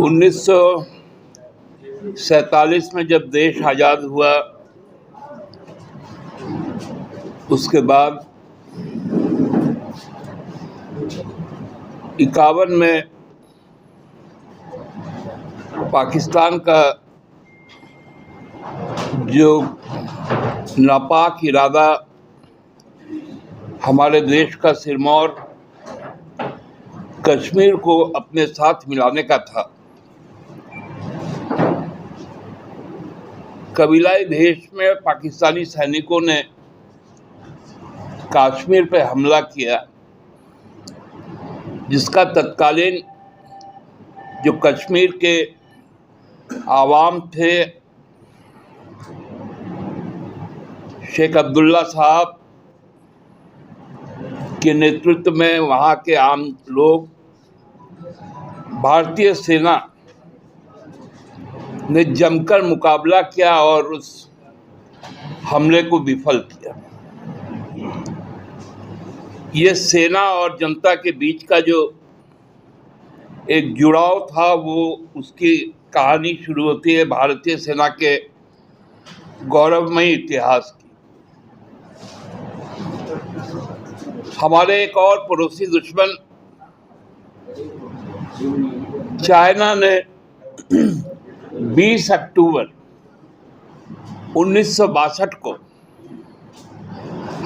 1947 में जब देश आज़ाद हुआ, उसके बाद 51 में पाकिस्तान का जो नापाक इरादा हमारे देश का सिरमौर कश्मीर को अपने साथ मिलाने का था, कबीलाई भेष में पाकिस्तानी सैनिकों ने कश्मीर पर हमला किया, जिसका तत्कालीन जो कश्मीर के आवाम थे, शेख अब्दुल्ला साहब के नेतृत्व में वहाँ के आम लोग, भारतीय सेना ने जमकर मुकाबला किया और उस हमले को विफल किया। ये सेना और जनता के बीच का जो एक जुड़ाव था, वो उसकी कहानी शुरू होती है भारतीय सेना के गौरवमयी इतिहास की। हमारे एक और पड़ोसी दुश्मन चाइना ने 20 अक्टूबर 1962 को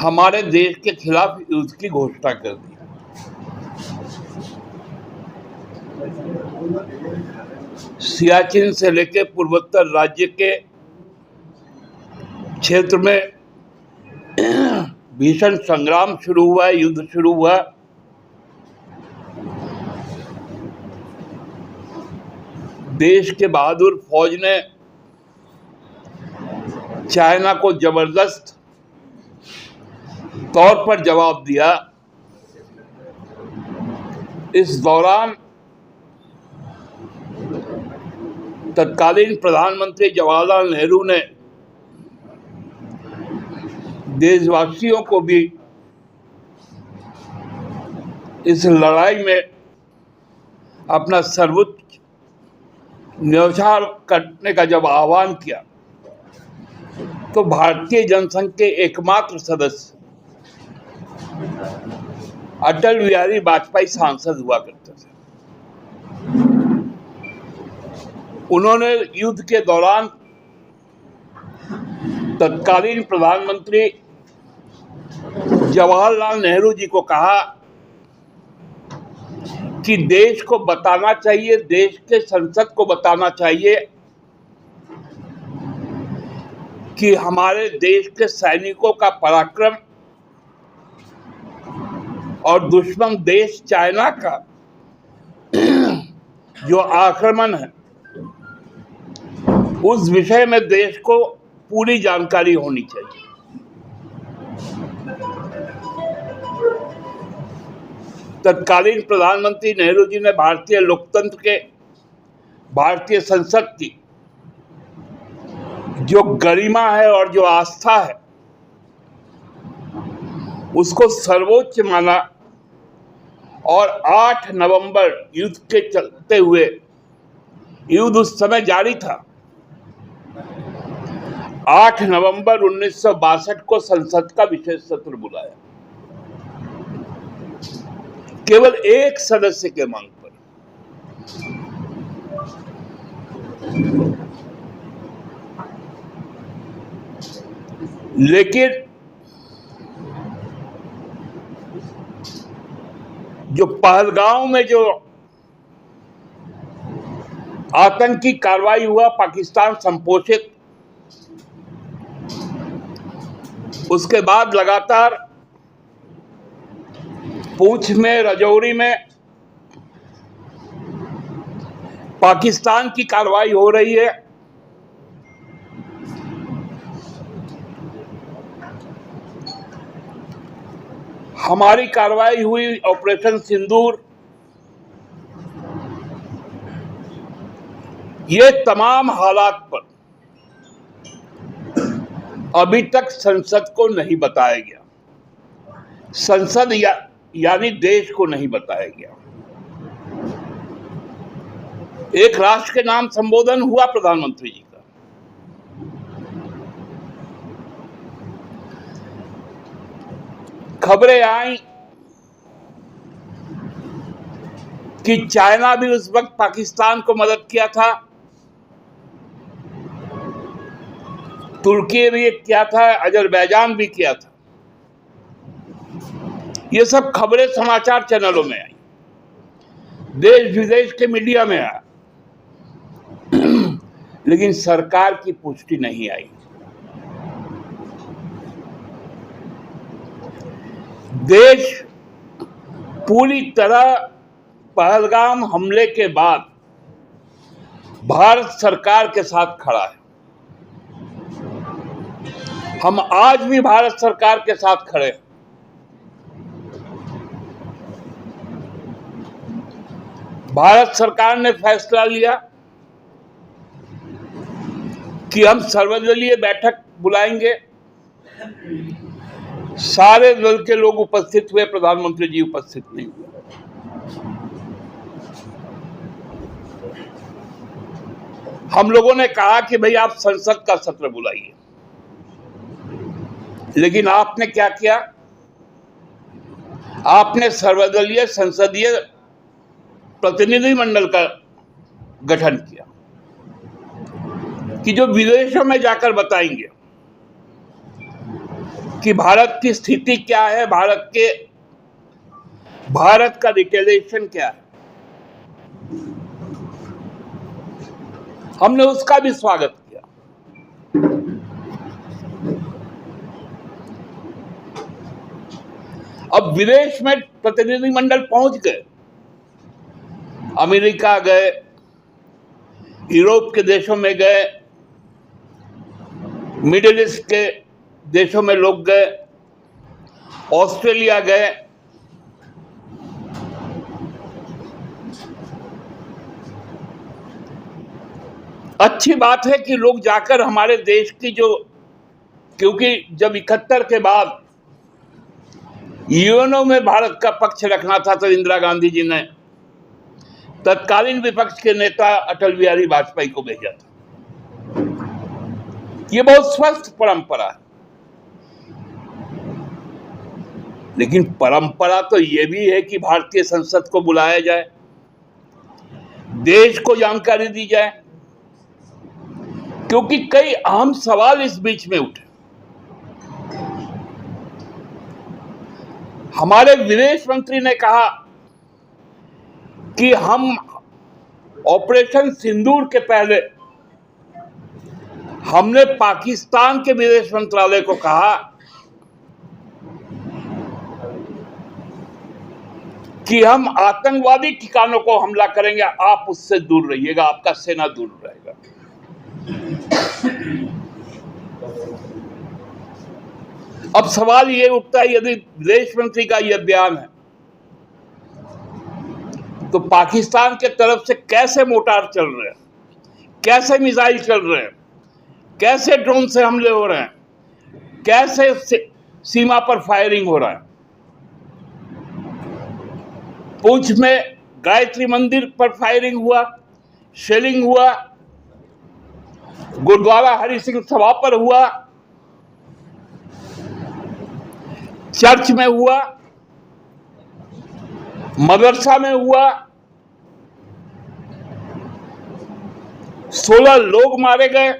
हमारे देश के खिलाफ युद्ध की घोषणा कर दी। सियाचिन से लेकर पूर्वोत्तर राज्य के क्षेत्र में भीषण संग्राम शुरू हुआ, युद्ध शुरू हुआ। देश के बहादुर फौज ने चाइना को जबरदस्त तौर पर जवाब दिया। इस दौरान तत्कालीन प्रधानमंत्री जवाहरलाल नेहरू ने देशवासियों को भी इस लड़ाई में अपना सर्वोच्च न्यौछावर करने का जब आह्वान किया, तो भारतीय जनसंघ के एकमात्र सदस्य अटल बिहारी वाजपेयी सांसद हुआ करते थे। उन्होंने युद्ध के दौरान तत्कालीन प्रधानमंत्री जवाहरलाल नेहरू जी को कहा कि देश को बताना चाहिए, देश के संसद को बताना चाहिए कि हमारे देश के सैनिकों का पराक्रम और दुश्मन देश चाइना का जो आक्रमण है, उस विषय में देश को पूरी जानकारी होनी चाहिए। तत्कालीन प्रधानमंत्री नेहरू जी ने भारतीय लोकतंत्र के, भारतीय संसद की जो गरिमा है और जो आस्था है, उसको सर्वोच्च माना और 8 नवंबर युद्ध के चलते हुए, युद्ध उस समय जारी था, 8 नवंबर 1962 को संसद का विशेष सत्र बुलाया, केवल एक सदस्य के मांग पर। लेकिन जो पहलगांव में जो आतंकी कार्रवाई हुआ, पाकिस्तान संपोषित, उसके बाद लगातार पूंछ में, राजौरी में पाकिस्तान की कार्रवाई हो रही है। हमारी कार्रवाई हुई ऑपरेशन सिंदूर। ये तमाम हालात पर अभी तक संसद को नहीं बताया गया, संसद यानी देश को नहीं बताया गया। एक राष्ट्र के नाम संबोधन हुआ प्रधानमंत्री जी का। खबरें आई कि चाइना भी उस वक्त पाकिस्तान को मदद किया था, तुर्की भी किया था, अजरबैजान भी किया था। ये सब खबरें समाचार चैनलों में आई, देश विदेश के मीडिया में आया, लेकिन सरकार की पुष्टि नहीं आई। देश पूरी तरह पहलगाम हमले के बाद भारत सरकार के साथ खड़ा है। हम आज भी भारत सरकार के साथ खड़े हैं। भारत सरकार ने फैसला लिया कि हम सर्वदलीय बैठक बुलाएंगे। सारे दल के लोग उपस्थित हुए, प्रधानमंत्री जी उपस्थित नहीं हुए। हम लोगों ने कहा कि भाई आप संसद का सत्र बुलाइए, लेकिन आपने क्या किया? आपने सर्वदलीय संसदीय प्रतिनिधिमंडल का गठन किया कि जो विदेशों में जाकर बताएंगे कि भारत की स्थिति क्या है, भारत का रिटेलिएशन क्या है। हमने उसका भी स्वागत किया। अब विदेश में प्रतिनिधिमंडल पहुंच गए, अमेरिका गए, यूरोप के देशों में गए, मिडिल ईस्ट के देशों में लोग गए, ऑस्ट्रेलिया गए। अच्छी बात है कि लोग जाकर हमारे देश की क्योंकि जब 71 के बाद यूएनओ में भारत का पक्ष रखना था तो इंदिरा गांधी जी ने तत्कालीन विपक्ष के नेता अटल बिहारी वाजपेयी को भेजा था। ये बहुत स्वस्थ परंपरा है, लेकिन परंपरा तो ये भी है कि भारतीय संसद को बुलाया जाए, देश को जानकारी दी जाए, क्योंकि कई अहम सवाल इस बीच में उठे। हमारे विदेश मंत्री ने कहा कि हम ऑपरेशन सिंदूर के पहले हमने पाकिस्तान के विदेश मंत्रालय को कहा कि हम आतंकवादी ठिकानों को हमला करेंगे, आप उससे दूर रहिएगा, आपका सेना दूर रहेगा। अब सवाल ये उठता है, यदि विदेश मंत्री का यह बयान है तो पाकिस्तान के तरफ से कैसे मोर्टार चल रहे हैं, कैसे मिसाइल चल रहे हैं, कैसे ड्रोन से हमले हो रहे हैं, कैसे सीमा पर फायरिंग हो रहा है। पुंछ में गायत्री मंदिर पर फायरिंग हुआ, शेलिंग हुआ, गुरुद्वारा हरि सिंह सभा पर हुआ, चर्च में हुआ, मदरसा में हुआ, 16 लोग मारे गए।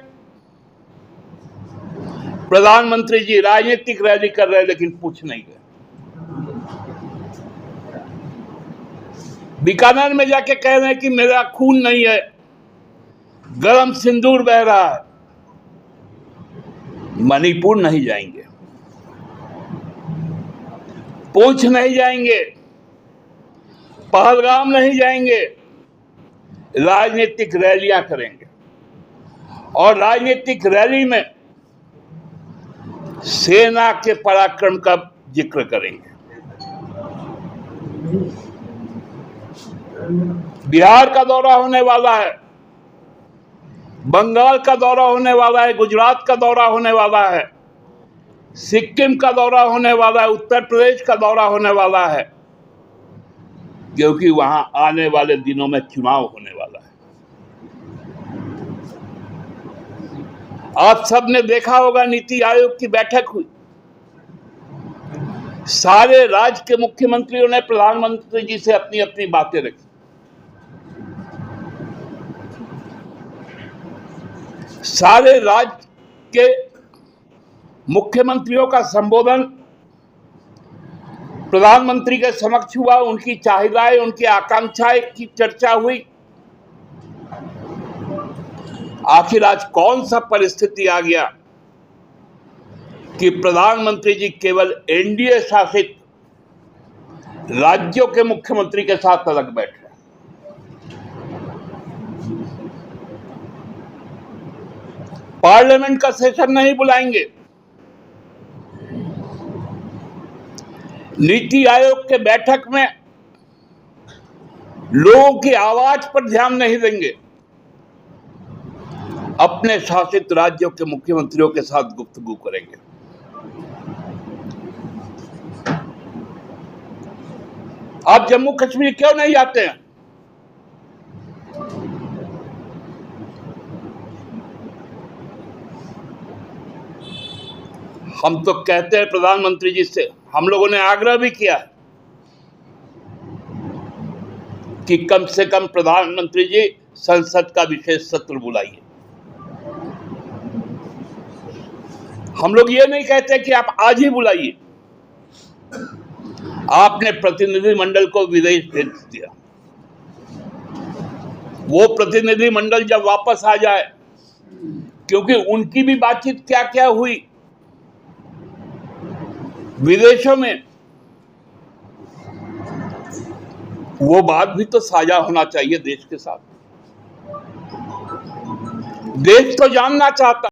प्रधानमंत्री जी राजनीतिक रैली कर रहे, लेकिन पूछ नहीं गए। बीकानेर में जाके कह रहे हैं कि मेरा खून नहीं है, गरम सिंदूर बह रहा है। मणिपुर नहीं जाएंगे, पूंछ नहीं जाएंगे, पहलगाम नहीं जाएंगे, राजनीतिक रैलियां करेंगे और राजनीतिक रैली में सेना के पराक्रम का जिक्र करेंगे। बिहार का दौरा होने वाला है, बंगाल का दौरा होने वाला है, गुजरात का दौरा होने वाला है, सिक्किम का दौरा होने वाला है, उत्तर प्रदेश का दौरा होने वाला है, क्योंकि वहां आने वाले दिनों में चुनाव होने वाला है। आप सब ने देखा होगा, नीति आयोग की बैठक हुई, सारे राज्य के मुख्यमंत्रियों ने प्रधानमंत्री जी से अपनी अपनी बातें रखी। सारे राज्य के मुख्यमंत्रियों का संबोधन प्रधानमंत्री के समक्ष हुआ, उनकी चाहिदाएं, उनकी आकांक्षाएं की चर्चा हुई। आखिर आज कौन सा परिस्थिति आ गया कि प्रधानमंत्री जी केवल एनडीए शासित राज्यों के मुख्यमंत्री के साथ अलग बैठ रहे हैं? पार्लियामेंट का सेशन नहीं बुलाएंगे, नीति आयोग के बैठक में लोगों की आवाज पर ध्यान नहीं देंगे, अपने शासित राज्यों के मुख्यमंत्रियों के साथ गुफ्तगू करेंगे। आप जम्मू कश्मीर क्यों नहीं जाते हैं? हम तो कहते हैं प्रधानमंत्री जी से, हम लोगों ने आग्रह भी किया कि कम से कम प्रधानमंत्री जी संसद का विशेष सत्र बुलाइए। हम लोग ये नहीं कहते कि आप आज ही बुलाइए। आपने प्रतिनिधिमंडल को विदेश भेज दिया, वो प्रतिनिधिमंडल जब वापस आ जाए, क्योंकि उनकी भी बातचीत क्या क्या हुई विदेशों में, वो बात भी तो साझा होना चाहिए देश के साथ। देश तो जानना चाहता